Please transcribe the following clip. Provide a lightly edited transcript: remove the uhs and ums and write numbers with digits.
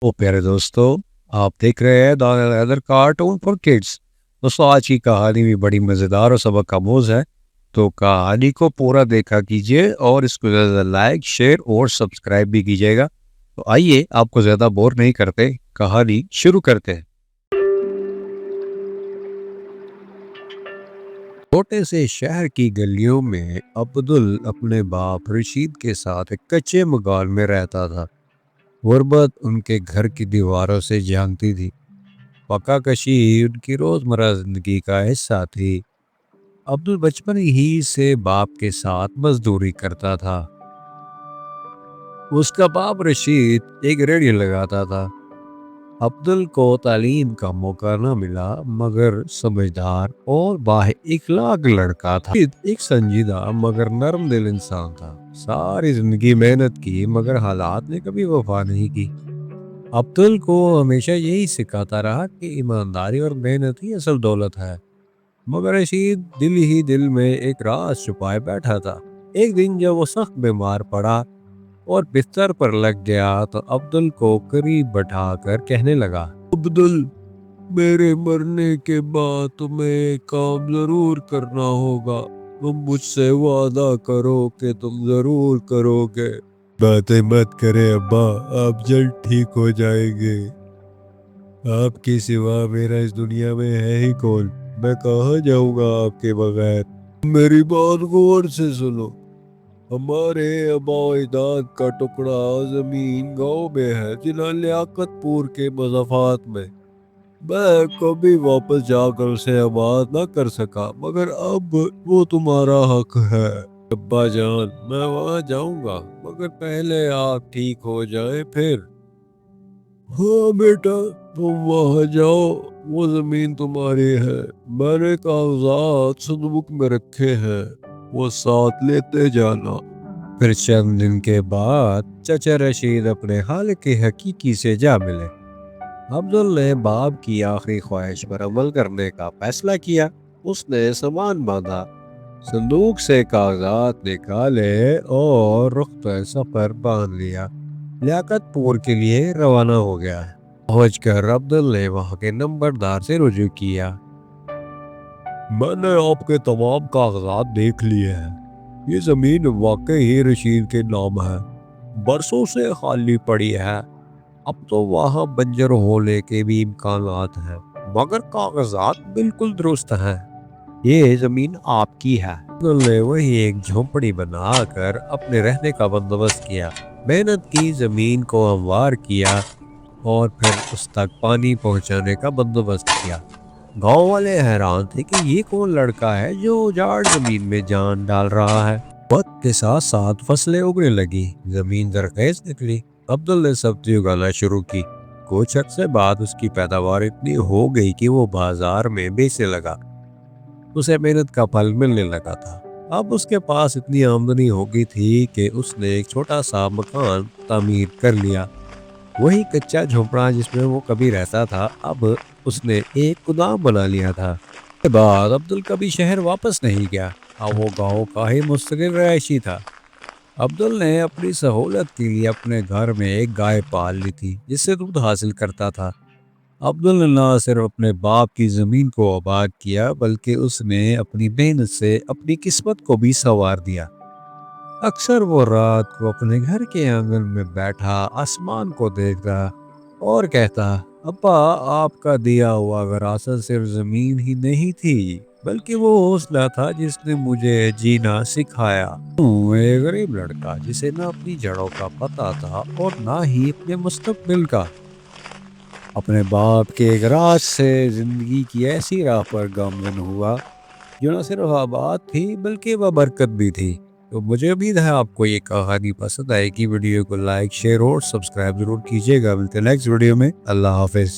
ओ प्यारे दोस्तों, आप देख रहे हैं the other cartoon for kids. दोस्तों, आज की कहानी भी बड़ी मज़ेदार और सबक आमोज़ है। तो कहानी को पूरा देखा कीजिए और इसको ज़्यादा लाइक शेयर और सब्सक्राइब भी कीजिएगा। तो आइए, आपको ज़्यादा बोर नहीं करते, कहानी शुरू करते हैं। छोटे से शहर की गलियों में अब्दुल अपने बाप रशीद के साथ एक कच्चे मकान में रहता था। गुर्बत उनके घर की दीवारों से झांकती थी। पक्का कशी उनकी रोजमर्रा जिंदगी का हिस्सा थी। अब्दुल बचपन ही से बाप के साथ मजदूरी करता था। उसका बाप रशीद एक रेडियो लगाता था। अब्दुल को तालीम का मौका न मिला, मगर समझदार और बाइखलाक लड़का था। रशीद एक संजीदा मगर नरम दिल इंसान था। सारी जिंदगी मेहनत की, मगर हालात ने कभी वफा नहीं की। अब्दुल को हमेशा यही सिखाता रहा कि ईमानदारी और मेहनत ही असल दौलत है। मगर रशीद दिल ही दिल में एक राज छुपाए बैठा था। एक दिन जब वो सख्त बीमार पड़ा और बिस्तर पर लग गया, तो अब्दुल को करीब बैठाकर कहने लगा, अब्दुल, मेरे मरने के बाद तुम्हें एक काम जरूर करना होगा। तुम मुझसे वादा करो कि तुम जरूर करोगे। बातें मत करे अब्बा, आप जल्द ठीक हो जाएंगे। आपके सिवा मेरा इस दुनिया में है ही कौन? मैं कहाँ जाऊंगा आपके बगैर? मेरी बात गौर से सुनो। हमारे अबाइदाद का टुकड़ा जमीन गांव में है, जिला लियाकतपुर के मज़ाफात में। मैं कभी वापस जाकर उसे आबाद ना कर सका, मगर अब वो तुम्हारा हक है। अब्बा जान, मैं वहाँ जाऊंगा, मगर पहले आप ठीक हो जाए फिर। हाँ बेटा, तुम वहाँ जाओ, वो जमीन तुम्हारी है। मैंने कागजात संदूक में रखे हैं, वो साथ लेते जाना। फिर चंद दिन के बाद चाचा रशीद अपने हाल के हकीकी से जा मिले। अब्दुल ने बाप की आखिरी ख्वाहिश पर अमल करने का फैसला किया। उसने सामान बांधा, संदूक से कागजात निकाले और रुख्त सफर बांध लिया। लियाकतपुर के लिए रवाना हो गया। पहुंचकर अब्दुल ने वहां के नंबरदार से रुजू किया। मैंने आपके तमाम कागजात देख लिए हैं। ये जमीन वाकई ही रशीद के नाम है। बरसों से खाली पड़ी है। अब तो वहां बंजर होने के भी इम्कानात हैं, मगर कागजात बिल्कुल दुरुस्त हैं। ये जमीन आपकी है। अब्दुल ने वही एक झोंपड़ी बनाकर अपने रहने का बंदोबस्त किया। मेहनत की, जमीन को हमवार किया और फिर उस तक पानी पहुंचाने का बंदोबस्त किया। गांव वाले हैरान थे कि ये कौन लड़का है जो उजाड़ जमीन में जान डाल रहा है। वक्त के साथ साथ फसलें उगने लगी, जमीन जरखेज निकली। अब्दुल ने सब्जी उगाना शुरू की। कुछ अर्से बाद उसकी पैदावार इतनी हो गई कि वो बाजार में बेचने लगा। उसे मेहनत का फल मिलने लगा था। अब उसके पास इतनी आमदनी हो गई थी कि उसने एक छोटा सा मकान तामीर कर लिया। वही कच्चा झोपड़ा जिसमें वो कभी रहता था, अब उसने एक गोदाम बना लिया था। इसके बाद अब्दुल कभी शहर वापस नहीं गया। अब वो गांव का ही मुस्तकिल रहायशी था। अब्दुल ने अपनी सहूलत के लिए अपने घर में एक गाय पाल ली थी, जिससे दूध हासिल करता था। अब्दुल ने न सिर्फ अपने बाप की जमीन को आबाद किया, बल्कि उसने अपनी मेहनत से अपनी किस्मत को भी संवार दिया। अक्सर वो रात को अपने घर के आंगन में बैठा आसमान को देखता और कहता, अब्बा, आपका दिया हुआ विरासत सिर्फ जमीन ही नहीं थी, बल्कि वो हौसला था जिसने मुझे जीना सिखाया। हूँ एक गरीब लड़का जिसे ना अपनी जड़ों का पता था और ना ही अपने मुस्तकबिल का। अपने बाप के एक राज से जिंदगी की ऐसी राह पर गामजन हुआ जो न सिर्फ आबाद थी, बल्कि वह बरकत भी थी। तो मुझे उम्मीद है आपको ये कहानी पसंद आएगी। वीडियो को लाइक शेयर और सब्सक्राइब जरूर कीजिएगा। मिलते हैं नेक्स्ट वीडियो में। अल्लाह हाफिज।